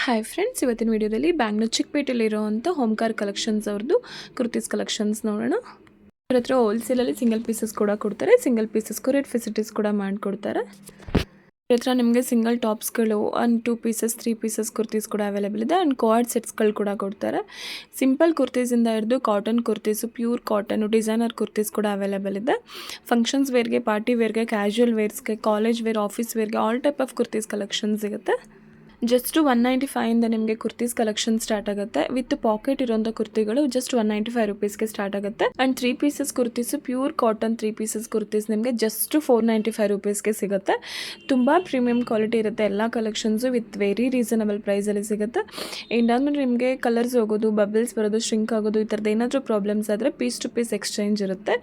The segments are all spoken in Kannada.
ಹಾಯ್ ಫ್ರೆಂಡ್ಸ್, ಇವತ್ತಿನ ವಿಡಿಯೋದಲ್ಲಿ ಬ್ಯಾಂಗ್ಳೂರ್ ಚಿಕ್ಕಪೇಟೆಯಲ್ಲಿರುವಂಥ ಹೋಮ್ಕಾರ್ ಕಲೆಕ್ಷನ್ಸ್ ಅವ್ರದ್ದು ಕುರ್ತೀಸ್ ಕಲೆಕ್ಷನ್ಸ್ ನೋಡೋಣ. ಅವ್ರ ಹತ್ರ ಹೋಲ್ಸೇಲಲ್ಲಿ ಸಿಂಗಲ್ ಪೀಸಸ್ ಕೂಡ ಕೊಡ್ತಾರೆ, ಸಿಂಗಲ್ ಪೀಸಸ್ ಕೊರಿಯರ್ ಫೆಸಿಲಿಟೀಸ್ ಕೂಡ ಮಾಡಿಕೊಡ್ತಾರೆ. ಅವ್ರ ಹತ್ರ ನಿಮಗೆ ಸಿಂಗಲ್ ಟಾಪ್ಸ್ಗಳು 1-2 ಪೀಸಸ್ 3 ಪೀಸಸ್ ಕುರ್ತೀಸ್ ಕೂಡ ಅವೈಲೇಬಲ್ ಇದೆ. ಆ್ಯಂಡ್ ಕೋಆರ್ಡ್ ಸೆಟ್ಸ್ಗಳು ಕೂಡ ಕೊಡ್ತಾರೆ. ಸಿಂಪಲ್ ಕುರ್ತೀಸಿಂದ ಹಿಡಿದು cotton kurtis, pure cotton, designer kurtis ಕೂಡ ಅವೈಲೇಬಲ್ ಇದೆ. ಫಂಕ್ಷನ್ಸ್ ವೇರ್ಗೆ, ಪಾರ್ಟಿ ವೇರ್ಗೆ, ಕ್ಯಾಶುವಲ್ ವೇರ್ಸ್ಗೆ, ಕಾಲೇಜ್ ವೇರ್, ಆಫೀಸ್ ವೇರ್ಗೆ all type of kurtis collections ಸಿಗುತ್ತೆ. ಜಸ್ಟ್ 195 ಇಂದ ನಿಮಗೆ ಕುರ್ತೀಸ್ ಕಲೆಕ್ಷನ್ ಸ್ಟಾರ್ಟ್ ಆಗುತ್ತೆ. ವಿತ್ ಪಾಕೆಟ್ ಇರೋಂಥ ಕುರ್ತಿಗಳು ಜಸ್ಟ್ 195 ರುಪೀಸ್ಗೆ ಸ್ಟಾರ್ಟ್ ಆಗುತ್ತೆ. And 3 pieces kurtis, pure cotton 3 pieces kurtis ನಿಮಗೆ ಜಸ್ಟ್ 495 ರುಪೀಸ್ಗೆ ಸಿಗುತ್ತೆ. ತುಂಬ ಪ್ರೀಮಿಯಂ ಕ್ವಾಲಿಟಿ ಇರುತ್ತೆ. ಎಲ್ಲ ಕಲೆಕ್ಷನ್ಸು ವಿತ್ ವೆರಿ ರೀಸನಬಲ್ ಪ್ರೈಸಲ್ಲಿ ಸಿಗುತ್ತೆ. ಇಂದಾದ್ಮೇಲೆ ನಿಮಗೆ ಕಲರ್ಸ್ ಹೋಗೋದು, ಬಬಲ್ಸ್ ಬರೋದು, ಶ್ರಿಂಕ್ ಆಗೋದು, ಈ ಥರದ್ದು ಏನಾದರೂ ಪ್ರಾಬ್ಲಮ್ಸ್ ಆದರೆ ಪೀಸ್ ಟು ಪೀಸ್ ಎಕ್ಸ್ಚೇಂಜ್ ಇರುತ್ತೆ.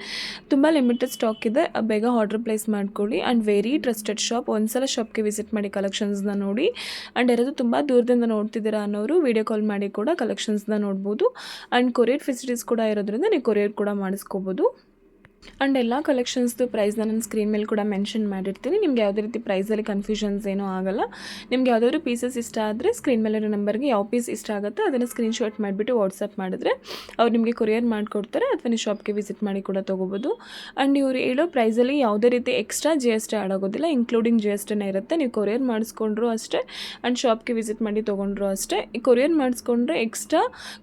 ತುಂಬ ಲಿಮಿಟೆಡ್ ಸ್ಟಾಕ್ ಇದೆ, ಬೇಗ ಆರ್ಡರ್ ಪ್ಲೇಸ್ ಮಾಡ್ಕೊಳ್ಳಿ. And very trusted shop. ಒಂದ್ಸಲ ಶಾಪ್ಗೆ ವಿಸಿಟ್ ಮಾಡಿ ಕಲೆಕ್ಷನ್ಸ್ನ ನೋಡಿ. ಆ್ಯಂಡ್ ಯಾರಾದರೂ ತುಂಬ ದೂರದಿಂದ ನೋಡ್ತಿದ್ದೀರಾ ಅನ್ನೋರು ವೀಡಿಯೋ ಕಾಲ್ ಮಾಡಿ ಕೂಡ ಕಲೆಕ್ಷನ್ಸ್ನ ನೋಡ್ಬೋದು. ಆ್ಯಂಡ್ ಕೊರಿಯರ್ ಫೆಸಿಲಿಟೀಸ್ ಕೂಡ ಇರೋದ್ರಿಂದ ನೀವು ಕೊರಿಯರ್ ಕೂಡ ಮಾಡಿಸ್ಕೋಬೋದು. ಆ್ಯಂಡ್ ಎಲ್ಲ ಕಲೆಕ್ಷನ್ಸ್ದು ಪ್ರೈಸ್ನ ನಾನು ಸ್ಕ್ರೀನ್ ಮೇಲೆ ಕೂಡ ಮೆನ್ಷನ್ ಮಾಡಿರ್ತೀನಿ. ನಿಮ್ಗೆ ಯಾವುದೇ ರೀತಿ ಪ್ರೈಸಲ್ಲಿ ಕನ್ಫ್ಯೂಷನ್ಸ್ ಏನೂ ಆಗೋಲ್ಲ. ನಿಮ್ಗೆ ಯಾವುದಾದ್ರು ಪೀಸಸ್ ಇಷ್ಟ ಆದರೆ ಸ್ಕ್ರೀನ್ ಮೇಲಿರೋ ನಂಬರ್ಗೆ ಯಾವ ಪೀಸ್ ಇಷ್ಟ ಆಗುತ್ತೆ ಅದನ್ನು ಸ್ಕ್ರೀನ್ಶಾಟ್ ಮಾಡಿಬಿಟ್ಟು ವಾಟ್ಸಪ್ ಮಾಡಿದ್ರೆ ಅವ್ರು ನಿಮಗೆ ಕೊರಿಯರ್ ಮಾಡಿಕೊಡ್ತಾರೆ, ಅಥವಾ ನೀವು ಶಾಪ್ಗೆ ವಿಸಿಟ್ ಮಾಡಿ ಕೂಡ ತೊಗೋಬೋದು. ಆ್ಯಂಡ್ ಇವರು ಹೇಳೋ ಪ್ರೈಸಲ್ಲಿ ಯಾವುದೇ ರೀತಿ ಎಕ್ಸ್ಟ್ರಾ GST ಆ್ಯಡ್ ಆಗೋದಿಲ್ಲ, ಇನ್ಕ್ಲೂಡಿಂಗ್ GSTನೇ ಇರುತ್ತೆ. ನೀವು ಕೊರಿಯರ್ ಮಾಡಿಸ್ಕೊಂಡ್ರು ಅಷ್ಟೇ, ಆ್ಯಂಡ್ ಶಾಪ್ಗೆ ವಿಸಿಟ್ ಮಾಡಿ ತೊಗೊಂಡ್ರು ಅಷ್ಟೇ. ಕೊರಿಯರ್ ಮಾಡಿಸ್ಕೊಂಡ್ರೆ ಎಕ್ಸ್ಟ್ರಾ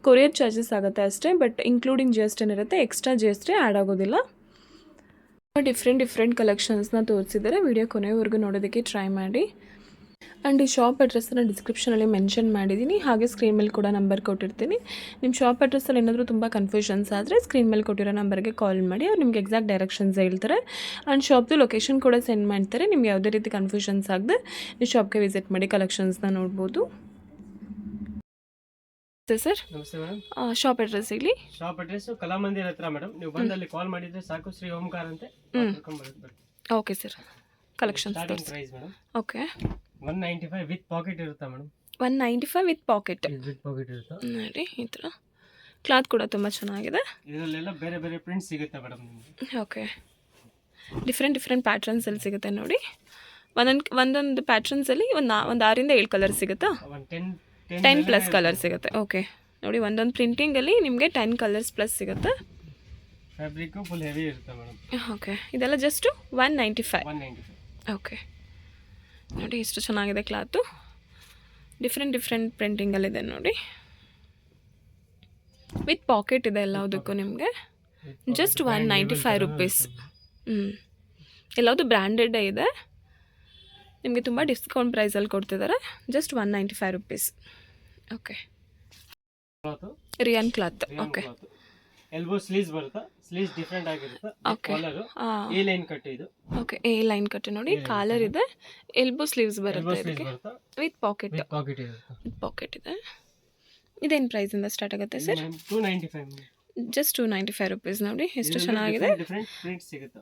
ಕೊರಿಯರ್ ಚಾರ್ಜಸ್ ಆಗುತ್ತೆ ಅಷ್ಟೇ, ಬಟ್ ಇನ್ಕ್ಲೂಡಿಂಗ್ GSTನೇ ಇರುತ್ತೆ, ಎಕ್ಸ್ಟ್ರಾ GST ಆ್ಯಡ್ ಆಗೋದಿಲ್ಲ. ಡಿಫ್ರೆಂಟ್ ಕಲೆಕ್ಷನ್ಸ್ನ ತೋರಿಸಿದ್ದಾರೆ. ವಿಡಿಯೋ ಕೊನೆವರೆಗೂ ನೋಡೋದಕ್ಕೆ ಟ್ರೈ ಮಾಡಿ. ಆ್ಯಂಡ್ ಈ ಶಾಪ್ ಅಡ್ರೆಸ್ಸನ್ನು ಡಿಸ್ಕ್ರಿಪ್ಷನಲ್ಲಿ ಮೆನ್ಷನ್ ಮಾಡಿದ್ದೀನಿ, ಹಾಗೆ ಸ್ಕ್ರೀನ್ ಮೇಲೆ ಕೂಡ ನಂಬರ್ ಕೊಟ್ಟಿರ್ತೀನಿ. ನಿಮ್ಮ ಶಾಪ್ ಅಡ್ರೆಸ್ಸಲ್ಲಿ ಏನಾದರೂ ತುಂಬ ಕನ್ಫ್ಯೂಷನ್ಸ್ ಆದರೆ ಸ್ಕ್ರೀನ್ ಮೇಲೆ ಕೊಟ್ಟಿರೋ ನಂಬರ್ಗೆ ಕಾಲ್ ಮಾಡಿ, ಅವ್ರು ನಿಮ್ಗೆ ಎಕ್ಸಾಕ್ಟ್ ಡೈರೆಕ್ಷನ್ಸ್ ಹೇಳ್ತಾರೆ. ಆ್ಯಂಡ್ ಶಾಪ್ದು ಲೊಕೇಶನ್ ಕೂಡ ಸೆಂಡ್ ಮಾಡ್ತಾರೆ. ನಿಮ್ಗೆ ಯಾವುದೇ ರೀತಿ ಕನ್ಫ್ಯೂಷನ್ಸ್ ಆಗದೆ ನೀವು ಶಾಪ್ಗೆ ವಿಸಿಟ್ ಮಾಡಿ ಕಲೆಕ್ಷನ್ಸ್ನ ನೋಡ್ಬೋದು. ಸರ್, ನಮಸ್ತೆ ಮೇಡಮ್. ಶಾಪ್ ಅಡ್ರೆಸ್ ಹೇಳಿ. ಶಾಪ್ ಅಡ್ರೆಸ್ ಕಲಾಮಂದಿರ ಹತ್ರ ಮೇಡಮ್. ನೀವು ಬಂದಲ್ಲಿ ಕಾಲ್ ಮಾಡಿದ್ರೆ ಸಾಕು, ಶ್ರೀ ಓಂಕಾರ ಅಂತ okay sir. Collections starting price madam okay 195 with pocket ಇರುತ್ತೆ ಮೇಡಮ್. 195 ವಿತ್ ಪಾಕೆಟ್ ಇರುತ್ತೆ ನೋಡಿ. ಈ ಥರ ಕ್ಲಾತ್ ಕೂಡ ತುಂಬ ಚೆನ್ನಾಗಿದೆ. ಇದರಲ್ಲೆಲ್ಲ ಬೇರೆ ಬೇರೆ ಪ್ರಿಂಟ್ ಸಿಗುತ್ತೆ ಮೇಡಮ್ ನಿಮಗೆ. ಓಕೆ, ಡಿಫ್ರೆಂಟ್ ಪ್ಯಾಟ್ರನ್ಸಲ್ಲಿ ಸಿಗುತ್ತೆ ನೋಡಿ. ಒಂದೊಂದು ಪ್ಯಾಟ್ರನ್ಸಲ್ಲಿ ಒಂದು 6-7 ಕಲರ್ ಸಿಗುತ್ತಾ? 10 ಪ್ಲಸ್ ಕಲರ್ ಸಿಗುತ್ತೆ. ಓಕೆ ನೋಡಿ, ಒಂದೊಂದು ಪ್ರಿಂಟಿಂಗಲ್ಲಿ ನಿಮಗೆ 10 ಕಲರ್ಸ್ ಪ್ಲಸ್ ಸಿಗುತ್ತೆ. ಫ್ಯಾಬ್ರಿಕ್ ಫುಲ್ ಹೆವಿ ಇರುತ್ತೆ ಮೇಡಮ್. ಓಕೆ, ಇದೆಲ್ಲ ಜಸ್ಟ್ 195. 195. ಓಕೆ ನೋಡಿ, ಎಷ್ಟು ಚೆನ್ನಾಗಿದೆ ಕ್ಲಾತು. ಡಿಫ್ರೆಂಟ್ ಪ್ರಿಂಟಿಂಗಲ್ಲಿದೆ ನೋಡಿ. ವಿತ್ ಪಾಕೆಟ್ ಇದೆ ಎಲ್ಲದಕ್ಕೂ ನಿಮಗೆ. Just 195 rupees. ಎಲ್ಲದು ಬ್ರ್ಯಾಂಡೆಡ್ಡೇ ಇದೆ. ನಿಮಗೆ ತುಂಬ ಡಿಸ್ಕೌಂಟ್ ಪ್ರೈಸಲ್ಲಿ ಕೊಡ್ತಿದ್ದಾರೆ. Just 195 rupees. Okay, rayon cloth. Okay, elbow sleeves ಬರುತ್ತೆ. ಸ್ಲೀವ್ಸ್ ಡಿಫರೆಂಟ್ ಆಗಿರುತ್ತೆ. ಓಕೆ, ಎ ಲೈನ್ ಕಟ್ ಇದು. ಓಕೆ, ಎ ಲೈನ್ ಕಟ್ ನೋಡಿ, ಕಾಲರ್ ಇದೆ, ಎಲ್ಬೋ ಸ್ಲೀವ್ಸ್ ಬರುತ್ತೆ ಇದಕ್ಕೆ. ವಿತ್ ಪಾಕೆಟ್ ಇದೆ. ಇದೇನು ಪ್ರೈಸಿಂದ ಸ್ಟಾರ್ಟ್ ಆಗುತ್ತೆ ಸರ್? 295. Just 295 rupees. ನೋಡಿ ಎಷ್ಟು ಚೆನ್ನಾಗಿದೆ. ಡಿಫರೆಂಟ್ ಪ್ರಿಂಟ್ ಸಿಗುತ್ತೆ.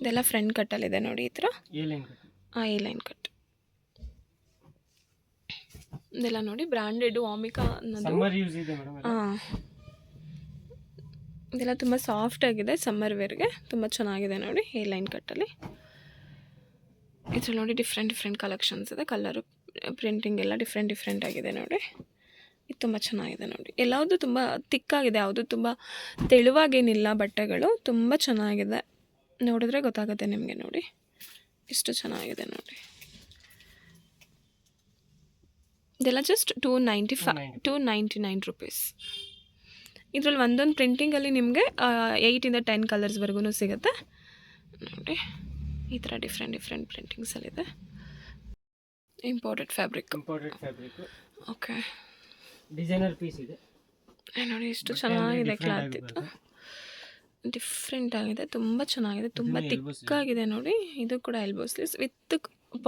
ಇದೆಲ್ಲ ಫ್ರಂಟ್ ಕಟ್ಟಲ್ಲಿದೆ ನೋಡಿ, ಈ ಥರ A line cut. A line cut ಇದೆಲ್ಲ ನೋಡಿ. ಬ್ರ್ಯಾಂಡೆಡ್ ವಾಮಿಕಾ ಅನ್ನೋದು. ಸಮ್ಮರ್ ಯೂಸ್ ಇದೆ ಮೇಡಮ್. ಇದೆಲ್ಲ ತುಂಬ ಸಾಫ್ಟ್ ಆಗಿದೆ, ಸಮ್ಮರ್ ವೇರ್ಗೆ ತುಂಬ ಚೆನ್ನಾಗಿದೆ ನೋಡಿ. ಎ ಲೈನ್ ಕಟ್ಟಲ್ಲಿ ಇದ್ರಲ್ಲಿ ನೋಡಿ ಡಿಫ್ರೆಂಟ್ ಕಲೆಕ್ಷನ್ಸ್ ಇದೆ. ಕಲರು, ಪ್ರಿಂಟಿಂಗ್ ಎಲ್ಲ ಡಿಫ್ರೆಂಟ್ ಆಗಿದೆ ನೋಡಿ. ಇದು ತುಂಬ ಚೆನ್ನಾಗಿದೆ ನೋಡಿ. ಎಲ್ಲವುದು ತುಂಬ ತಿಕ್ಕಾಗಿದೆ, ಯಾವುದು ತುಂಬ ತೆಳುವಾಗೇನಿಲ್ಲ. ಬಟ್ಟೆಗಳು ತುಂಬ ಚೆನ್ನಾಗಿದೆ, ನೋಡಿದ್ರೆ ಗೊತ್ತಾಗುತ್ತೆ ನಿಮಗೆ ನೋಡಿ. ಎಷ್ಟು ಚೆನ್ನಾಗಿದೆ ನೋಡಿ. ಇದೆಲ್ಲ ಜಸ್ಟ್ 299 ರುಪೀಸ್. ಇದರಲ್ಲಿ ಒಂದೊಂದು ಪ್ರಿಂಟಿಂಗಲ್ಲಿ ನಿಮಗೆ 8ಇಂದ 10 ಕಲರ್ಸ್ವರೆಗೂ ಸಿಗುತ್ತೆ ನೋಡಿ. ಈ ಥರ ಡಿಫ್ರೆಂಟ್ ಪ್ರಿಂಟಿಂಗ್ಸಲ್ಲಿದೆ. Imported fabric. Okay, designer piece ಇದೆ ನೋಡಿ. ಎಷ್ಟು ಚೆನ್ನಾಗಿದೆ ಕ್ಲಾತ್. ಇದು ಡಿಫ್ರೆಂಟ್ ಆಗಿದೆ, ತುಂಬ ಚೆನ್ನಾಗಿದೆ, ತುಂಬ ತಿಕ್ಕಾಗಿದೆ ನೋಡಿ. ಇದು ಕೂಡ ಎಲ್ಬೋ ಸ್ಲೀವ್ಸ್ ವಿತ್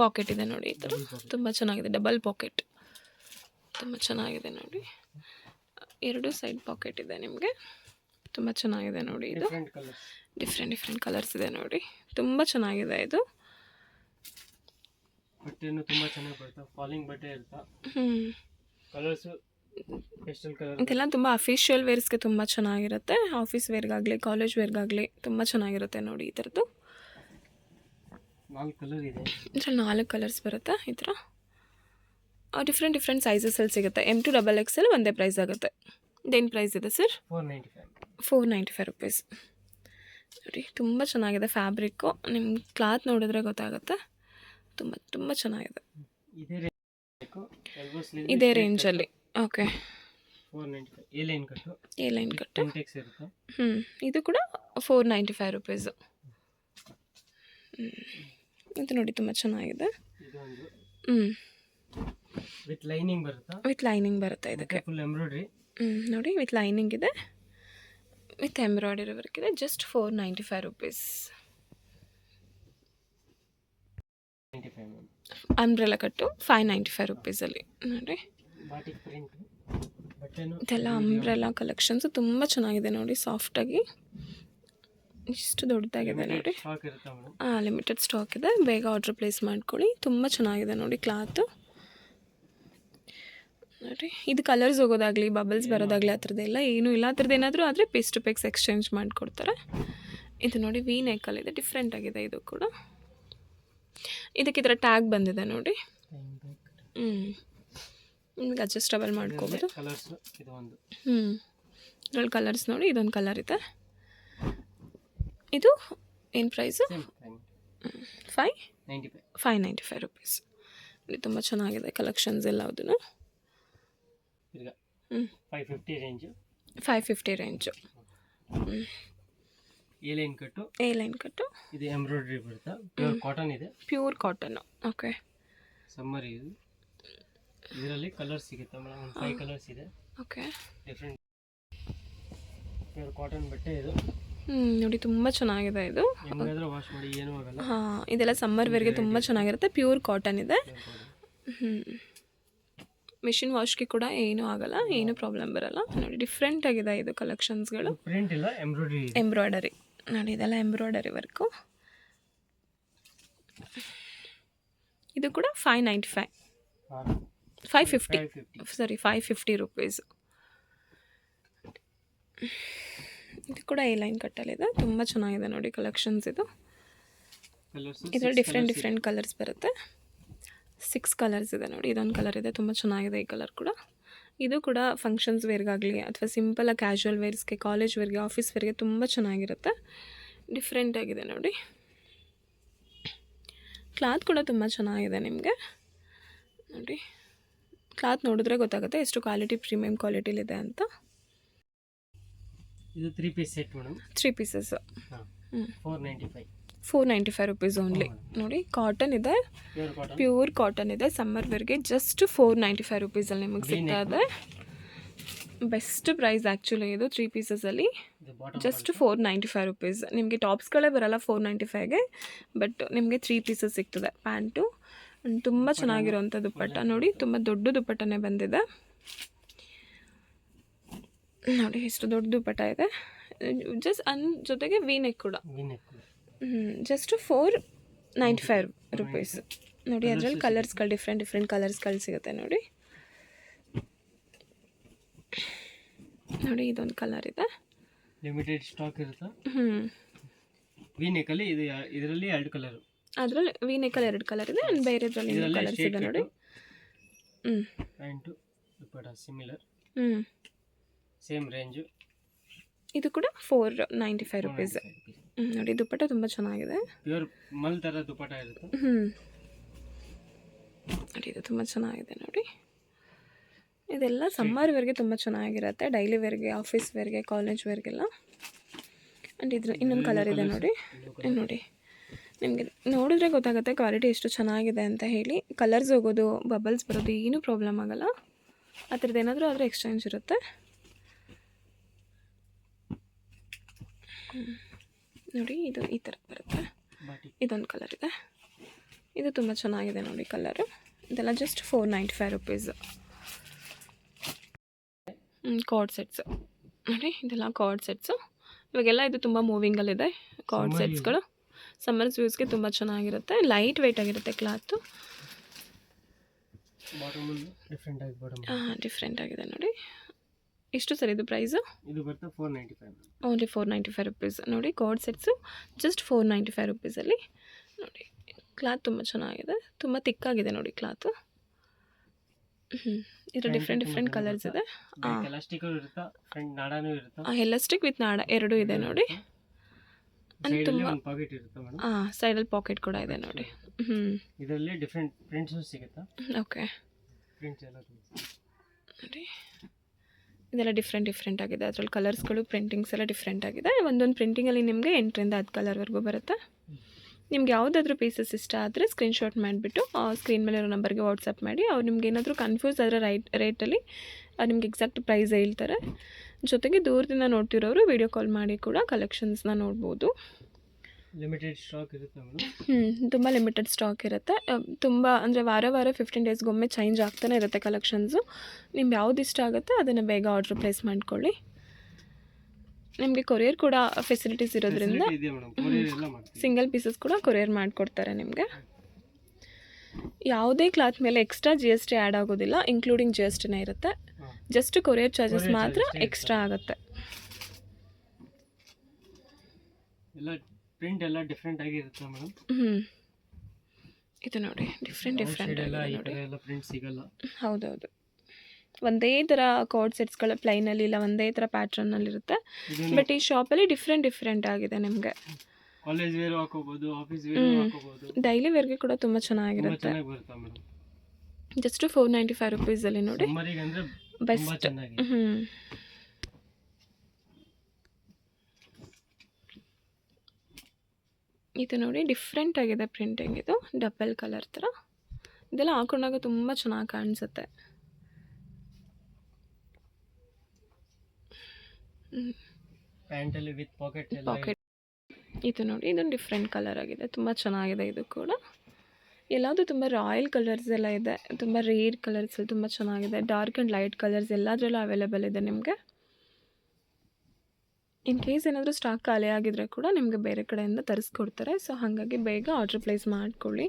ಪಾಕೆಟ್ ಇದೆ ನೋಡಿ. ಈ ಥರ ತುಂಬ ಚೆನ್ನಾಗಿದೆ. ಡಬಲ್ ಪಾಕೆಟ್ ತುಂಬ ಚೆನ್ನಾಗಿದೆ ನೋಡಿ. 2 ಸೈಡ್ ಪಾಕೆಟ್ ಇದೆ ನಿಮಗೆ. ತುಂಬ ಚೆನ್ನಾಗಿದೆ ನೋಡಿ. ಇದು ಡಿಫ್ರೆಂಟ್ ಕಲರ್ಸ್ ಇದೆ ನೋಡಿ. ತುಂಬ ಚೆನ್ನಾಗಿದೆ ಇದು. ಬಟ್ಟೆನೂ ತುಂಬ ಚೆನ್ನಾಗಿ ಬರುತ್ತೆ. ಫಾಲಿಂಗ್ ಬಟ್ಟೆ ಇರುತ್ತೆ. Colours pastel colour. ಇದೆಲ್ಲ ತುಂಬ ಅಫಿಷಿಯಲ್ ವೇರ್ಸ್ಗೆ ತುಂಬ ಚೆನ್ನಾಗಿರುತ್ತೆ. ಆಫೀಸ್ ವೇರ್ಗಾಗಲಿ, ಕಾಲೇಜ್ ವೇರ್ಗಾಗಲಿ ತುಂಬ ಚೆನ್ನಾಗಿರುತ್ತೆ ನೋಡಿ. ಈ ಥರದ್ದು 4 ಕಲರ್ ಇದೆ. ಇದರಲ್ಲಿ 4 ಕಲರ್ಸ್ ಬರುತ್ತೆ ಈ ಥರ. ಡಿಫ್ರೆಂಟ್ ಸೈಜಸಲ್ಲಿ ಸಿಗುತ್ತೆ. M2 XXL ಒಂದೇ ಪ್ರೈಸ್ ಆಗುತ್ತೆ. ಇದೇನು ಪ್ರೈಸ್ ಇದೆ ಸರ್? 495 ರುಪೀಸ್. ನೋಡಿ ತುಂಬ ಚೆನ್ನಾಗಿದೆ ಫ್ಯಾಬ್ರಿಕ್ಕು. ನಿಮ್ಮ ಕ್ಲಾತ್ ನೋಡಿದ್ರೆ ಗೊತ್ತಾಗುತ್ತೆ. ತುಂಬ ಚೆನ್ನಾಗಿದೆ ಇದೇ ರೇಂಜಲ್ಲಿ. ಓಕೆ, 495 ಎ ಲೈನ್ ಕಟ್ಟು. ಇರುತ್ತೆ. ಇದು ಕೂಡ 495 ರುಪೀಸು. ಇದು ನೋಡಿ ತುಂಬ ಚೆನ್ನಾಗಿದೆ. ಇದೊಂದು ವಿತ್ ಲೈನಿಂಗ್ ಬರುತ್ತಾ? ವಿತ್ ಲೈನಿಂಗ್ ಬರುತ್ತೆ ಇದಕ್ಕೆ. Full embroidery. ನೋಡಿ ವಿತ್ ಲೈನಿಂಗ್ ಇದೆ, ವಿತ್ ಎಂಬ್ರಾಯ್ಡರಿ ವರ್ಕ್ ಇದೆ. Just 495 rupees. ಅಂಬ್ರೆಲಾ ಕಟ್ಟು 595 ರುಪೀಸಲ್ಲಿ. ನೋಡಿ ಬಾಟಿಕ್ ಪ್ರಿಂಟ್ ಇದೆಲ್ಲ ಅಂಬ್ರೆಲಾ ಕಲೆಕ್ಷನ್ಸು ತುಂಬ ಚೆನ್ನಾಗಿದೆ ನೋಡಿ. ಸಾಫ್ಟಾಗಿ ಇಷ್ಟು ದೊಡ್ಡದಾಗಿದೆ ನೋಡಿ. ಸ್ಟಾಕ್ ಇರುತ್ತೆ ಮೇಡಮ್. ಲಿಮಿಟೆಡ್ ಸ್ಟಾಕ್ ಇದೆ, ಬೇಗ ಆರ್ಡ್ರ್ ಪ್ಲೇಸ್ ಮಾಡ್ಕೊಳ್ಳಿ. ತುಂಬ ಚೆನ್ನಾಗಿದೆ ನೋಡಿ ಕ್ಲಾತು. ನೋಡಿ ಇದು ಕಲರ್ಸ್ ಹೋಗೋದಾಗಲಿ ಬಬಲ್ಸ್ ಬರೋದಾಗಲಿ ಆ ಥರದ್ದೆಲ್ಲ ಏನೂ ಇಲ್ಲ. ಆ ಥರದ್ದು ಏನಾದರೂ ಆದರೆ ಪೀಸ್ ಟು ಪೀಸ್ ಎಕ್ಸ್ಚೇಂಜ್ ಮಾಡಿಕೊಡ್ತಾರೆ. ಇದು ನೋಡಿ ವಿ ನೆಕ್ಕಲ್ಲಿದೆ, ಡಿಫ್ರೆಂಟ್ ಆಗಿದೆ ಇದು ಕೂಡ. ಇದಕ್ಕೆ ಈ ಥರ ಟ್ಯಾಗ್ ಬಂದಿದೆ ನೋಡಿ. ನಿಮ್ಗೆ ಅಡ್ಜಸ್ಟಬಲ್ ಮಾಡ್ಕೋಬೋದು. ಇದ್ರಲ್ಲಿ ಕಲರ್ಸ್ ನೋಡಿ, ಇದೊಂದು ಕಲರ್ ಇದೆ. ಇದು ಏನು ಪ್ರೈಸು? 595 ರುಪೀಸ್. ಇದು ತುಂಬ ಚೆನ್ನಾಗಿದೆ ಕಲೆಕ್ಷನ್ಸ್ ಎಲ್ಲದೂ. 550 ರೇಂಜು. ಎ ಲೈನ್ ಕಟ್ಟು. ಇದು ಎಂಬ್ರಾಯ್ಡ್ರಿ ಬರುತ್ತೆ. ಪ್ಯೂರ್ ಕಾಟನ್ ಇದೆ. Pure cotton. ಓಕೆ, ಸಮ್ಮರ್ ಇದು. ಇದರಲ್ಲಿ ಕಲರ್ಸ್ ಸಿಗುತ್ತೆ ಮೇಡಮ್. 5 ಕಲರ್ಸ್ ಇದೆ. ಓಕೆ, ಡಿಫ್ರೆಂಟ್ ಪ್ಯೂರ್ ಕಾಟನ್ ಬಟ್ಟೆ ಇದು. ನೋಡಿ ತುಂಬ ಚೆನ್ನಾಗಿದೆ ಇದು. ಹೆಂಗಾದ್ರೂ ವಾಶ್ ಮಾಡಿ ಏನೂ ಆಗಲ್ಲ. ಇದೆಲ್ಲ ಸಮ್ಮರ್ ವೇರ್ಗೆ ತುಂಬ ಚೆನ್ನಾಗಿರುತ್ತೆ. ಪ್ಯೂರ್ ಕಾಟನ್ ಇದೆ. ಮಿಷಿನ್ ವಾಶ್ಗೆ ಕೂಡ ಏನೂ ಆಗಲ್ಲ, ಏನೂ ಪ್ರಾಬ್ಲಮ್ ಬರಲ್ಲ. ನೋಡಿ ಡಿಫ್ರೆಂಟ್ ಆಗಿದೆ ಇದು ಕಲೆಕ್ಷನ್ಸ್ಗಳು. ಪ್ರಿಂಟ್ ಇಲ್ಲ, ಎಂಬ್ರಾಯ್ಡರಿ ನೋಡಿ, ಇದೆಲ್ಲ ಎಂಬ್ರಾಯ್ಡರಿ ವರ್ಕು. ಇದು ಕೂಡ 550 ರುಪೀಸ್. ಇದು ಕೂಡ ಎ ಲೈನ್ ಕಟ್ಟಲ್ಲಿದೆ. ತುಂಬ ಚೆನ್ನಾಗಿದೆ ನೋಡಿ ಕಲೆಕ್ಷನ್ಸ್ ಇದು. ಇದರಲ್ಲಿ ಡಿಫ್ರೆಂಟ್ ಕಲರ್ಸ್ ಬರುತ್ತೆ. 6 ಕಲರ್ಸ್ ಇದೆ ನೋಡಿ. ಇದೊಂದು ಕಲರ್ ಇದೆ, ತುಂಬ ಚೆನ್ನಾಗಿದೆ ಈ ಕಲರ್ ಕೂಡ. ಇದು ಕೂಡ ಫಂಕ್ಷನ್ಸ್ ವೇರ್ಗಾಗಲಿ ಅಥವಾ ಸಿಂಪಲಾಗಿ ಕ್ಯಾಶುವಲ್ ವೇರ್ಸ್ಗೆ, ಕಾಲೇಜ್ ವೇರ್ಗೆ, ಆಫೀಸ್ ವೇರ್ಗೆ ತುಂಬ ಚೆನ್ನಾಗಿರುತ್ತೆ. ಡಿಫ್ರೆಂಟ್ ಆಗಿದೆ ನೋಡಿ. ಕ್ಲಾತ್ ಕೂಡ ತುಂಬ ಚೆನ್ನಾಗಿದೆ ನಿಮಗೆ ನೋಡಿ. ಕ್ಲಾತ್ ನೋಡಿದ್ರೆ ಗೊತ್ತಾಗುತ್ತೆ ಎಷ್ಟು ಕ್ವಾಲಿಟಿ, ಪ್ರೀಮಿಯಂ ಕ್ವಾಲಿಟಿಲಿದೆ ಅಂತ. ಇದು 3 piece set madam. 3 pieces 495 rupees only. ನೋಡಿ ಕಾಟನ್ ಇದೆ, ಪ್ಯೂರ್ ಕಾಟನ್ ಇದೆ. ಸಮ್ಮರ್ ವೇರ್ಗೆ ಜಸ್ಟ್ 495 ರುಪೀಸಲ್ಲಿ ನಿಮಗೆ ಸಿಗ್ತಾ ಇದೆ. ಬೆಸ್ಟ್ ಪ್ರೈಸ್ ಆ್ಯಕ್ಚುಲಿ ಇದು. 3 ಪೀಸಸಲ್ಲಿ ಜಸ್ಟ್ 495 ರುಪೀಸ್. ನಿಮಗೆ ಟಾಪ್ಸ್ಗಳೇ ಬರಲ್ಲ 495ಗೆ, ಬಟ್ ನಿಮಗೆ 3 ಪೀಸಸ್ ಸಿಗ್ತದೆ. ಪ್ಯಾಂಟು ತುಂಬ ಚೆನ್ನಾಗಿರೋವಂಥ ದುಪ್ಪಟ್ಟ ನೋಡಿ. ತುಂಬ ದೊಡ್ಡ ದುಪ್ಪಟ್ಟನೇ ಬಂದಿದೆ ನೋಡಿ. ಎಷ್ಟು ದೊಡ್ಡ ದುಪ್ಪಟ್ಟ ಇದೆ. ಜಸ್ಟ್ ಜೊತೆಗೆ ವಿ ನೆಕ್ ಕೂಡ. ಜಸ್ಟ್ 495 ರುಪೀಸ್ ನೋಡಿ. ಅದರಲ್ಲಿ ಕಲರ್ಸ್ಗಳು ಡಿಫ್ರೆಂಟ್ ಕಲರ್ಸ್ಗಳು ಸಿಗುತ್ತೆ ನೋಡಿ. ನೋಡಿ ಇದೊಂದು ಕಲರ್ ಇದೆ, ಲಿಮಿಟೆಡ್ ಸ್ಟಾಕ್ ಇರುತ್ತೆ. ವಿ ನೆಕ್ಕಲ್ಲಿ ಇದರಲ್ಲಿ 2 ಕಲರ್. ಅದರಲ್ಲಿ ವಿ ನೆಕ್ಕಲ್ಲಿ 2 ಕಲರ್ ಇದೆ, ಆ್ಯಂಡ್ ಬೇರೆದ್ರಲ್ಲಿ ಇನ್ನೂ ಕಲರ್ಸ್ ಇದೆ ನೋಡಿ. ಪ್ಯಾಂಟು ದುಪ್ಪಟ್ಟ ಸಿಮಿಲರ್, ಸೇಮ್ ರೇಂಜು. ಇದು ಕೂಡ 495 ರುಪೀಸ್ ನೋಡಿ. ದುಪ್ಪಟ್ಟ ತುಂಬ ಚೆನ್ನಾಗಿದೆ, ಪ್ಯೂರ್ ಮಲ್ ಥರ ದುಪ್ಪಟ್ಟ ಇರುತ್ತೆ. ನೋಡಿ ಇದು ತುಂಬ ಚೆನ್ನಾಗಿದೆ ನೋಡಿ. ಇದೆಲ್ಲ ಸಮ್ಮರ್ ವೇರ್ಗೆ ತುಂಬ ಚೆನ್ನಾಗಿರುತ್ತೆ, ಡೈಲಿ ವೇರ್ಗೆ, ಆಫೀಸ್ ವೇರ್ಗೆ, ಕಾಲೇಜ್ ವೇರ್ಗೆಲ್ಲ. ಆ್ಯಂಡ್ ಇದ್ರ ಇನ್ನೊಂದು ಕಲರ್ ಇದೆ ನೋಡಿ. ನೋಡಿ ನಿಮಗೆ ನೋಡಿದ್ರೆ ಗೊತ್ತಾಗುತ್ತೆ ಕ್ವಾಲಿಟಿ ಎಷ್ಟು ಚೆನ್ನಾಗಿದೆ ಅಂತ ಹೇಳಿ. ಕಲರ್ಸ್ ಹೋಗೋದು, ಬಬಲ್ಸ್ ಬರೋದು ಏನೂ ಪ್ರಾಬ್ಲಮ್ ಆಗೋಲ್ಲ. ಆ ಥರದ್ದು ಏನಾದರೂ ಆದರೆ ಎಕ್ಸ್ಚೇಂಜ್ ಇರುತ್ತೆ. ನೋಡಿ ಇದು ಈ ಥರ ಬರುತ್ತೆ. ಇದೊಂದು ಕಲರ್ ಇದೆ, ಇದು ತುಂಬ ಚೆನ್ನಾಗಿದೆ ನೋಡಿ ಕಲರು. ಇದೆಲ್ಲ ಜಸ್ಟ್ 495 ರುಪೀಸ್. ಕಾರ್ಡ್ ಸೆಟ್ಸು ನೋಡಿ, ಇದೆಲ್ಲ ಕಾರ್ಡ್ ಸೆಟ್ಸು. ಇವಾಗೆಲ್ಲ ಇದು ತುಂಬ ಮೂವಿಂಗಲ್ಲಿದೆ ಕಾರ್ಡ್ ಸೆಟ್ಸ್ಗಳು. ಸಮ್ಮರ್ಸ್ ಯೂಸ್ಗೆ ತುಂಬ ಚೆನ್ನಾಗಿರುತ್ತೆ, ಲೈಟ್ ವೆಯ್ಟ್ ಆಗಿರುತ್ತೆ ಕ್ಲಾತು. ಡಿಫ್ರೆಂಟ್ ಆಗಿದೆ ನೋಡಿ. ಎಷ್ಟು ಸರ್ ಇದು ಪ್ರೈಸು? ಇದು ಬರುತ್ತೆ 495. ಓನ್ಲಿ 495 ರುಪೀಸ್ ನೋಡಿ. ಕಾರ್ಡ್ ಸೆಟ್ಸು ಜಸ್ಟ್ 495 ರುಪೀಸಲ್ಲಿ ನೋಡಿ. ಕ್ಲಾತ್ ತುಂಬ ಚೆನ್ನಾಗಿದೆ, ತುಂಬ ತಿಕ್ಕಾಗಿದೆ ನೋಡಿ ಕ್ಲಾತು. ಇದು ಡಿಫ್ರೆಂಟ್ ಕಲರ್ಸ್ ಇದೆ. ಎಲಾಸ್ಟಿಕ್ ಇರುತ್ತಾ, ಫ್ರಂಟ್ ನಾಡಾನು ಇರುತ್ತಾ. ಎಲಾಸ್ಟಿಕ್ ವಿತ್ ನಾಡ ಎರಡೂ ಇದೆ ನೋಡಿ. ಸೈಡಲ್ಲಿ ಒಂದು ಪಾಕೆಟ್ ಇರುತ್ತೆ ಮೇಡಮ್. ಸೈಡಲ್ಲಿ ಪಾಕೆಟ್ ಕೂಡ ಇದೆ ನೋಡಿ. ಇದರಲ್ಲಿ ಡಿಫ್ರೆಂಟ್ ಪ್ರಿಂಟ್ಸ್ ಸಿಗುತ್ತಾ. ಓಕೆ, ಪ್ರಿಂಟ್ಸ್ ಎಲ್ಲ ನೋಡಿ ಇದೆಲ್ಲ ಡಿಫ್ರೆಂಟ್ ಆಗಿದೆ. ಅದರಲ್ಲಿ ಕಲರ್ಸ್ಗಳು ಪ್ರಿಂಟಿಂಗ್ಸ್ ಎಲ್ಲ ಡಿಫ್ರೆಂಟ್ ಆಗಿದೆ. ಒಂದೊಂದು ಪ್ರಿಂಟಿಂಗಲ್ಲಿ ನಿಮಗೆ 8ರಿಂದ 10 ಕಲರ್ವರೆಗೂ ಬರುತ್ತೆ. ನಿಮ್ಗೆ ಯಾವುದಾದ್ರೂ ಪೀಸಸ್ ಇಷ್ಟ ಆದರೆ ಸ್ಕ್ರೀನ್ಶಾಟ್ ಮಾಡಿಬಿಟ್ಟು ಸ್ಕ್ರೀನ್ ಮೇಲೆ ಇರೋ ನಂಬರ್ಗೆ ವಾಟ್ಸಪ್ ಮಾಡಿ. ಅವ್ರು ನಿಮ್ಗೆ ಏನಾದರೂ ಕನ್ಫ್ಯೂಸ್ ಆದರೆ ರೇಟಲ್ಲಿ ನಿಮ್ಗೆ ಎಕ್ಸಾಕ್ಟ್ ಪ್ರೈಸ್ ಹೇಳ್ತಾರೆ. ಜೊತೆಗೆ ದೂರದಿಂದ ನೋಡ್ತಿರೋರು ವಿಡಿಯೋ ಕಾಲ್ ಮಾಡಿ ಕೂಡ ಕಲೆಕ್ಷನ್ಸ್ನ ನೋಡ್ಬೋದು. ಲಿಮಿಟೆಡ್ ಸ್ಟಾಕ್ ಇರುತ್ತೆ ಮೇಡಮ್. ತುಂಬ ಲಿಮಿಟೆಡ್ ಸ್ಟಾಕ್ ಇರುತ್ತೆ. ತುಂಬ ಅಂದರೆ ವಾರ 15 ಡೇಸ್ಗೊಮ್ಮೆ ಚೇಂಜ್ ಆಗ್ತಾನೆ ಇರುತ್ತೆ ಕಲೆಕ್ಷನ್ಸು. ನಿಮ್ಗೆ ಯಾವ್ದು ಇಷ್ಟ ಆಗುತ್ತೆ ಅದನ್ನು ಬೇಗ ಆರ್ಡ್ರ್ ಪ್ಲೇಸ್ ಮಾಡ್ಕೊಳ್ಳಿ. ನಿಮಗೆ ಕೊರಿಯರ್ ಕೂಡ ಫೆಸಿಲಿಟೀಸ್ ಇರೋದ್ರಿಂದ ಸಿಂಗಲ್ ಪೀಸಸ್ ಕೂಡ ಕೊರಿಯರ್ ಮಾಡಿಕೊಡ್ತಾರೆ ನಿಮಗೆ. ಯಾವುದೇ ಕ್ಲಾತ್ ಮೇಲೆ ಎಕ್ಸ್ಟ್ರಾ GST ಆ್ಯಡ್ ಆಗೋದಿಲ್ಲ, ಇನ್ಕ್ಲೂಡಿಂಗ್ GSTನೇ ಇರುತ್ತೆ. ಜಸ್ಟ್ ಕೊರಿಯರ್ ಚಾರ್ಜಸ್ ಮಾತ್ರ ಎಕ್ಸ್ಟ್ರಾ ಆಗುತ್ತೆ. ಎಲ್ಲ ಪ್ರಿಂಟ್ ಎಲ್ಲ ಡಿಫ್ರೆಂಟ್ ಆಗಿರುತ್ತೆ ಮೇಡಮ್. ಇದು ನೋಡಿ ಡಿಫ್ರೆಂಟ್ ಎಲ್ಲ ಪ್ರಿಂಟ್ ಸಿಗಲ್ಲ. ಹೌದೌದು, ಒಂದೇ ಥರ ಕಾರ್ಡ್ ಸೆಟ್ಸ್ಗಳ ಪ್ಲೈನಲ್ಲಿ ಇಲ್ಲ ಒಂದೇ ಥರ ಪ್ಯಾಟ್ರನ್ನಲ್ಲಿ ಇರುತ್ತೆ. ಬಟ್ ಈ ಶಾಪಲ್ಲಿ ಡಿಫ್ರೆಂಟ್ ಆಗಿದೆ. ನಿಮಗೆ ಕಾಲೇಜ್ ವೇರ್ ಹಾಕೋಬಹುದು, ಆಫೀಸ್ ವೇರ್ ಹಾಕೋಬಹುದು, ಡೈಲಿ ವೇರ್ಗೆ ಕೂಡ ತುಂಬ ಚೆನ್ನಾಗಿರುತ್ತೆ. ಜಸ್ಟ್ 495 ರುಪೀಸಲ್ಲಿ ನೋಡಿ ಬೆಸ್ಟ್. ಇದು ನೋಡಿ ಡಿಫ್ರೆಂಟ್ ಆಗಿದೆ ಪ್ರಿಂಟಿಂಗ್. ಇದು ಡಬಲ್ ಕಲರ್ ಥರ ಇದೆಲ್ಲ ಹಾಕೊಂಡಾಗ ತುಂಬ ಚೆನ್ನಾಗಿ ಕಾಣಿಸುತ್ತೆ. ಪ್ಯಾಂಟಲ್ಲಿ ವಿತ್ ಪಾಕೆಟ್. ಇದು ನೋಡಿ ಇದೊಂದು ಡಿಫ್ರೆಂಟ್ ಕಲರ್ ಆಗಿದೆ, ತುಂಬ ಚೆನ್ನಾಗಿದೆ. ಇದು ಕೂಡ ಎಲ್ಲದು ತುಂಬ ರಾಯಲ್ ಕಲರ್ಸ್ ಎಲ್ಲ ಇದೆ, ತುಂಬ ರೇರ್ ಕಲರ್ಸ್ ತುಂಬ ಚೆನ್ನಾಗಿದೆ. ಡಾರ್ಕ್ ಆ್ಯಂಡ್ ಲೈಟ್ ಕಲರ್ಸ್ ಎಲ್ಲದರಲ್ಲೂ ಅವೈಲೇಬಲ್ ಇದೆ ನಿಮಗೆ. ಇನ್ ಕೇಸ್ ಏನಾದರೂ ಸ್ಟಾಕ್ ಖಾಲಿ ಆಗಿದ್ರೆ ಕೂಡ ನಿಮಗೆ ಬೇರೆ ಕಡೆಯಿಂದ ತರಿಸ್ಕೊಡ್ತಾರೆ. ಸೊ ಹಾಗಾಗಿ ಬೇಗ ಆರ್ಡ್ರ್ ಪ್ಲೇಸ್ ಮಾಡ್ಕೊಳ್ಳಿ.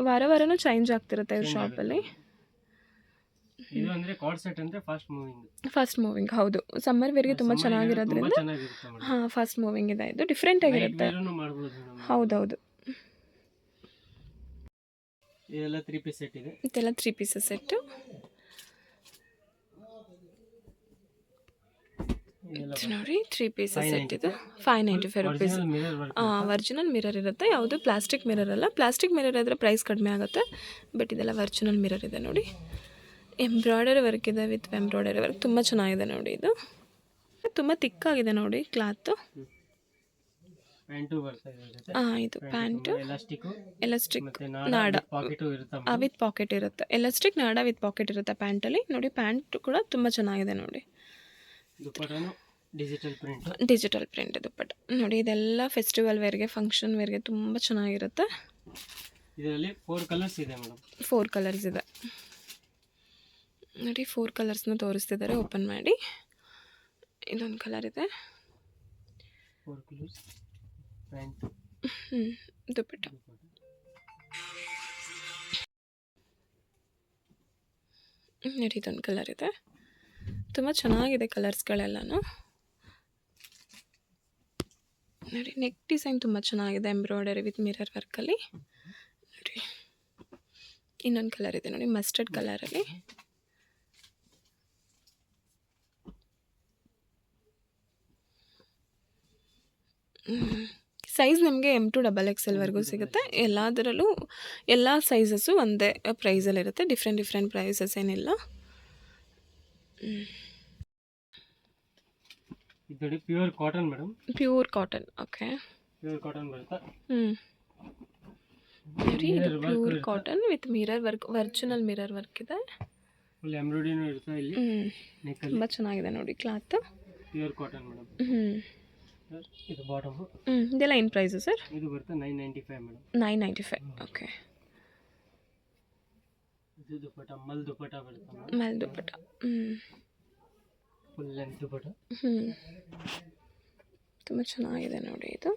ವಾರನೂ ಚೇಂಜ್ ಆಗ್ತಿರುತ್ತೆ ಈ ಶಾಪಲ್ಲಿ. ಇದು ಅಂದ್ರೆ ಕಾರ್ಡ್ ಸೆಟ್ ಅಂದ್ರೆ ಫಾಸ್ಟ್ ಮೂವಿಂಗ್. ಹೌದು, ಸಮ್ಮರ್ ವೇರ್ಗೆ ತುಂಬ ಚೆನ್ನಾಗಿರೋದ್ರಿಂದ ಫಾಸ್ಟ್ ಮೂವಿಂಗ್ ಇದೆ. ಇದು ಡಿಫ್ರೆಂಟ್ ಆಗಿರುತ್ತೆ. ಹೌದೌದು, ಇದೆಲ್ಲ 3 ಪೀಸ್ ಸೆಟ್ ಇದೆ. ಇದೆಲ್ಲ 3 ಪೀಸಸ್ ಸೆಟ್ಟು. ನೋಡಿ 3 ಪೀಸಸ್ ಸೆಟ್ ಇದು 595 ರುಪೀಸ್. ಒರಿಜಿನಲ್ ಮಿರರ್ ಇರುತ್ತೆ, ಯಾವುದು ಪ್ಲಾಸ್ಟಿಕ್ ಮಿರರ್ ಅಲ್ಲ. ಪ್ಲಾಸ್ಟಿಕ್ ಮಿರರ್ ಇದ್ದರೆ ಪ್ರೈಸ್ ಕಡಿಮೆ ಆಗುತ್ತೆ. ಬಟ್ ಇದೆಲ್ಲ ಒರಿಜಿನಲ್ ಮಿರರ್ ಇದೆ ನೋಡಿ. ಎಂಬ್ರಾಯ್ಡರಿ ವರ್ಕ್ ಇದೆ, ವಿತ್ ಎಂಬ್ರಾಯ್ಡರಿ ವರ್ಕ್ ತುಂಬ ಚೆನ್ನಾಗಿದೆ ನೋಡಿ. ಇದು ತುಂಬ ತಿಕ್ಕಾಗಿದೆ ನೋಡಿ ಕ್ಲಾತು. ಇದು ಪ್ಯಾಂಟು ಎಲಾಸ್ಟಿಕ್ ನಾಡ ವಿತ್ ಪಾಕೆಟ್ ಇರುತ್ತೆ. ಎಲಾಸ್ಟಿಕ್ ನಾಡ ವಿತ್ ಪಾಕೆಟ್ ಇರುತ್ತೆ ಪ್ಯಾಂಟಲ್ಲಿ ನೋಡಿ. ಪ್ಯಾಂಟ್ ಕೂಡ ತುಂಬ ಚೆನ್ನಾಗಿದೆ ನೋಡಿ. ಡಿಜಿಟಲ್ ಪ್ರಿಂಟ್ ದುಪ್ಪಟ್ಟ ನೋಡಿ. ಇದೆಲ್ಲ ಫೆಸ್ಟಿವಲ್ ವೇರ್ಗೆ, ಫಂಕ್ಷನ್ ವೇರ್ಗೆ ತುಂಬ ಚೆನ್ನಾಗಿರುತ್ತೆ. ಇದರಲ್ಲಿ 4 ಕಲರ್ಸ್ ಇದೆ ಮೇಡಮ್. 4 ಕಲರ್ಸ್ ಇದೆ ನೋಡಿ. 4 ಕಲರ್ಸ್ನ ತೋರಿಸ್ತಿದ್ದಾರೆ, ಓಪನ್ ಮಾಡಿ. ಇದೊಂದು ಕಲರ್ ಇದೆ. 4 ಕಲರ್ಸ್ ಪ್ಯಾಂಟ್. ದುಪ್ಪಟ್ಟ ನೋಡಿ. ಇದೊಂದು ಕಲರ್ ಇದೆ, ತುಂಬ ಚೆನ್ನಾಗಿದೆ ಕಲರ್ಸ್ಗಳೆಲ್ಲನೂ ನೋಡಿ. ನೆಕ್ ಡಿಸೈನ್ ತುಂಬ ಚೆನ್ನಾಗಿದೆ, ಎಂಬ್ರಾಯ್ಡರಿ ವಿತ್ ಮಿರರ್ ವರ್ಕಲ್ಲಿ ನೋಡಿ. ಇನ್ನೊಂದು ಕಲರ್ ಇದೆ ನೋಡಿ, ಮಸ್ಟರ್ಡ್ ಕಲರಲ್ಲಿ. ಸೈಜ್ ನಿಮಗೆ M to XXL ವರೆಗೂ ಸಿಗುತ್ತೆ. ಎಲ್ಲದರಲ್ಲೂ ಎಲ್ಲ ಸೈಜಸ್ಸು ಒಂದೇ ಪ್ರೈಸಲ್ಲಿರುತ್ತೆ. ಡಿಫ್ರೆಂಟ್ ಪ್ರೈಸಸ್ ಏನಿಲ್ಲ. ಇದು pure cotton madam. Pure cotton. Okay, pure cotton ಬರುತ್ತೆ. ನೋಡಿ ಇದು pure cotton with mirror work, original mirror work ಇದೆ. ಫುಲ್ ಎಂಬ್ರಾಯ್ಡರಿನೂ ಇರುತ್ತೆ ಇಲ್ಲಿ. ತುಂಬ ಚೆನ್ನಾಗಿದೆ ನೋಡಿ ಕ್ಲಾತ್. Pure cotton madam. ಇದು ಬಾಟಮ್. ಇದೆಲ್ಲ ಏನು ಪ್ರೈಸು ಸರ್? ಇದು ಬರುತ್ತೆ 995 ಮೇಡಮ್. 995. ಓಕೆ. ಇದು ದುಪ್ಪಟ್ಟ, ಮಲ್ ದುಪ್ಪಟ್ಟ ಬರುತ್ತೆ. ಮಲ್ ದುಪ್ಪಟ್ಟ. ಫುಲ್ ಲೆಂತ್ ದುಪ್ಪಟ್ಟ. ತುಂಬ ಚೆನ್ನಾಗಿದೆ ನೋಡಿ. ಇದು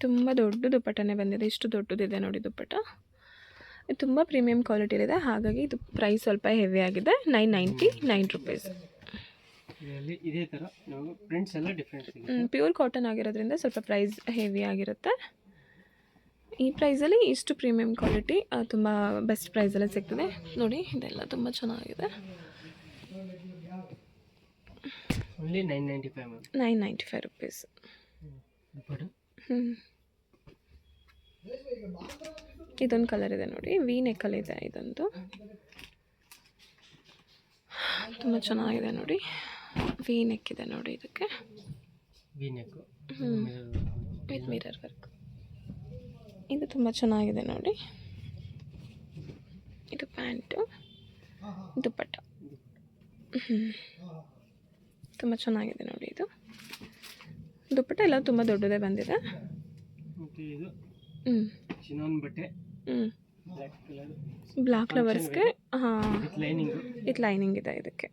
ತುಂಬ ದೊಡ್ಡ ದುಪ್ಪಟ್ಟನೇ ಬಂದಿದೆ. ಇಷ್ಟು ದೊಡ್ಡದಿದೆ ನೋಡಿ ದುಪ್ಪಟ್ಟ. ಇದು ತುಂಬ ಪ್ರೀಮಿಯಂ ಕ್ವಾಲಿಟಿಲಿದೆ, ಹಾಗಾಗಿ ಇದು ಪ್ರೈಸ್ ಸ್ವಲ್ಪ ಹೆವಿ ಆಗಿದೆ. 999 ರುಪೀಸ್. ಇದೇ ಥರ ನಾವು ಪ್ರಿಂಟ್ಸ್ ಎಲ್ಲ ಡಿಫ್ರೆಂಟ್ ಸಿಗುತ್ತೆ. ಪ್ಯೂರ್ ಕಾಟನ್ ಆಗಿರೋದ್ರಿಂದ ಸ್ವಲ್ಪ ಪ್ರೈಸ್ ಹೆವಿ ಆಗಿರುತ್ತೆ. ಈ ಪ್ರೈಸಲ್ಲಿ ಇಷ್ಟು ಪ್ರೀಮಿಯಂ ಕ್ವಾಲಿಟಿ ತುಂಬ ಬೆಸ್ಟ್ ಪ್ರೈಸಲ್ಲೇ ಸಿಗ್ತದೆ ನೋಡಿ. ಇದೆಲ್ಲ ತುಂಬ ಚೆನ್ನಾಗಿದೆ. Only 995 ma'am. 995 ರುಪೀಸ್. ಇದೊಂದು ಕಲರ್ ಇದೆ ನೋಡಿ, ವಿ ನೆಕ್ಕಲ್ಲಿ ಇದೆ. ಇದೊಂದು ತುಂಬ ಚೆನ್ನಾಗಿದೆ ನೋಡಿ, ವಿ ನೆಕ್ ಇದೆ ನೋಡಿ. ಇದಕ್ಕೆ ವಿತ್ ಮಿರರ್ ವರ್ಕ್. ಇದು ತುಂಬ ಚೆನ್ನಾಗಿದೆ ನೋಡಿ. ಇದು ಪ್ಯಾಂಟು, ದುಪ್ಪಟ್ಟ. ತುಂಬ ಚೆನ್ನಾಗಿದೆ ನೋಡಿ. ಇದು ದುಪ್ಪಟ್ಟ ಎಲ್ಲ ತುಂಬ ದೊಡ್ಡದೇ ಬಂದಿದೆ. ಚಿನಾನ್ ಬಟ್ಟೆ, ಬ್ಲಾಕ್ ಫ್ಲವರ್ಸ್ಗೆ ವಿತ್ ಲೈನಿಂಗ್ ಇದೆ ಇದಕ್ಕೆ.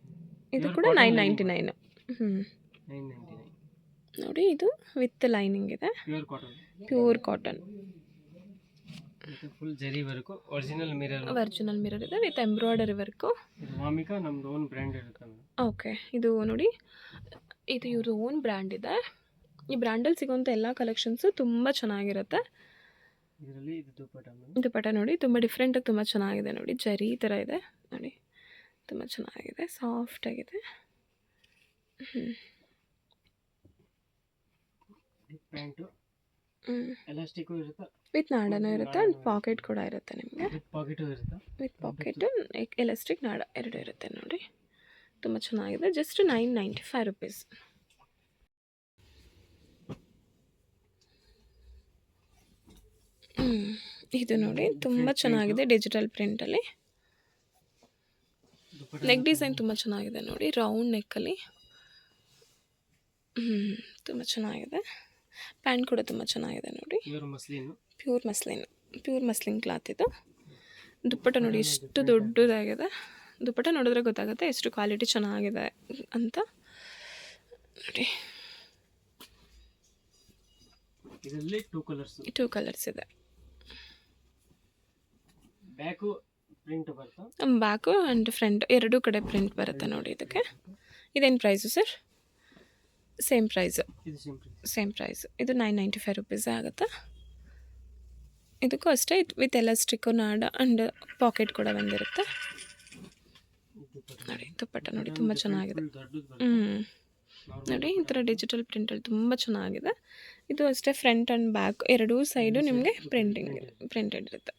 ಇದು ಕೂಡ 999. ನೋಡಿ, ಇದು ವಿತ್ ಲೈನಿಂಗ್ ಇದೆ, ಪ್ಯೂರ್ ಕಾಟನ್. ಫುಲ್ ಜರಿ ವರ್ಕು, ಒರಿಜಿನಲ್ ಮಿರರ್ ಇದೆ ವಿತ್ ಎಂಬ್ರಾಯ್ಡರಿ ವರ್ಕು. ವಾಮಿಕಾ ನಮ್ದು ಓನ್ ಬ್ರ್ಯಾಂಡ್ ಇರುತ್ತೆ. ಓಕೆ, ಇದು ನೋಡಿ, ಇದು ಇವ್ರ ಓನ್ ಬ್ರ್ಯಾಂಡ್ ಇದೆ. ಈ ಬ್ರ್ಯಾಂಡಲ್ಲಿ ಸಿಗೋಂಥ ಎಲ್ಲ ಕಲೆಕ್ಷನ್ಸು ತುಂಬ ಚೆನ್ನಾಗಿರುತ್ತೆ. ಇದರಲ್ಲಿ ಇದು ದುಪ್ಪಟ್ಟ ನೋಡಿ, ತುಂಬ ಡಿಫ್ರೆಂಟಾಗಿ ತುಂಬ ಚೆನ್ನಾಗಿದೆ ನೋಡಿ. ಜರಿ ಥರ ಇದೆ ನೋಡಿ, ತುಂಬ ಚೆನ್ನಾಗಿದೆ, ಸಾಫ್ಟಾಗಿದೆ. ಪ್ಯಾಂಟು ಎಲಾಸ್ಟಿಕ್ ಇರುತ್ತೆ, ವಿತ್ ನಾಡನೂ ಇರುತ್ತೆ, ಆ್ಯಂಡ್ ಪಾಕೆಟ್ ಕೂಡ ಇರುತ್ತೆ ನಿಮಗೆ. ವಿತ್ ಪಾಕೆಟು ಎಲಾಸ್ಟಿಕ್ ನಾಡ ಎರಡು ಇರುತ್ತೆ ನೋಡಿ. ತುಂಬ ಚೆನ್ನಾಗಿದೆ. Just 995 rupees. ಇದು ನೋಡಿ, ತುಂಬ ಚೆನ್ನಾಗಿದೆ, ಡಿಜಿಟಲ್ ಪ್ರಿಂಟಲ್ಲಿ. ನೆಕ್ ಡಿಸೈನ್ ತುಂಬ ಚೆನ್ನಾಗಿದೆ ನೋಡಿ, ರೌಂಡ್ ನೆಕ್ಕಲ್ಲಿ. ತುಂಬ ಚೆನ್ನಾಗಿದೆ. ಪ್ಯಾಂಟ್ ಕೂಡ ತುಂಬ ಚೆನ್ನಾಗಿದೆ ನೋಡಿ, ಪ್ಯೂರ್ ಮಸ್ಲಿನ್ ಕ್ಲಾತ್ ಇದು. ದುಪ್ಪಟ್ಟ ನೋಡಿ, ಎಷ್ಟು ದೊಡ್ಡದಾಗಿದೆ. ದುಪ್ಪಟ್ಟ ನೋಡಿದ್ರೆ ಗೊತ್ತಾಗುತ್ತೆ ಎಷ್ಟು ಕ್ವಾಲಿಟಿ ಚೆನ್ನಾಗಿದೆ ಅಂತ ನೋಡಿ. ಇದರಲ್ಲಿ 2 ಕಲರ್ಸ್ ಇದೆ. ಬ್ಯಾಕು ಆ್ಯಂಡ್ ಫ್ರಂಟ್ ಎರಡೂ ಕಡೆ ಪ್ರಿಂಟ್ ಬರುತ್ತೆ ನೋಡಿ. ಇದಕ್ಕೆ ಇದೇನು ಪ್ರೈಸು ಸರ್? Same price. ಇದು 995 ರುಪೀಸ್ ಆಗುತ್ತೆ. ಇದಕ್ಕೂ ಅಷ್ಟೇ, ವಿತ್ ಎಲಾಸ್ಟಿಕ್ಕು ನಾಡ ಆ್ಯಂಡ್ ಪಾಕೆಟ್ ಕೂಡ ಬಂದಿರುತ್ತೆ ನೋಡಿ. ದುಪ್ಪಟ್ಟ ನೋಡಿ, ತುಂಬ ಚೆನ್ನಾಗಿದೆ. ನೋಡಿ, ಈ ಥರ ಡಿಜಿಟಲ್ ಪ್ರಿಂಟಲ್ಲಿ ತುಂಬ ಚೆನ್ನಾಗಿದೆ. ಇದು ಅಷ್ಟೇ, ಫ್ರಂಟ್ ಆ್ಯಂಡ್ ಬ್ಯಾಕ್ ಎರಡೂ ಸೈಡು ನಿಮಗೆ ಪ್ರಿಂಟೆಡ್ ಇರುತ್ತೆ.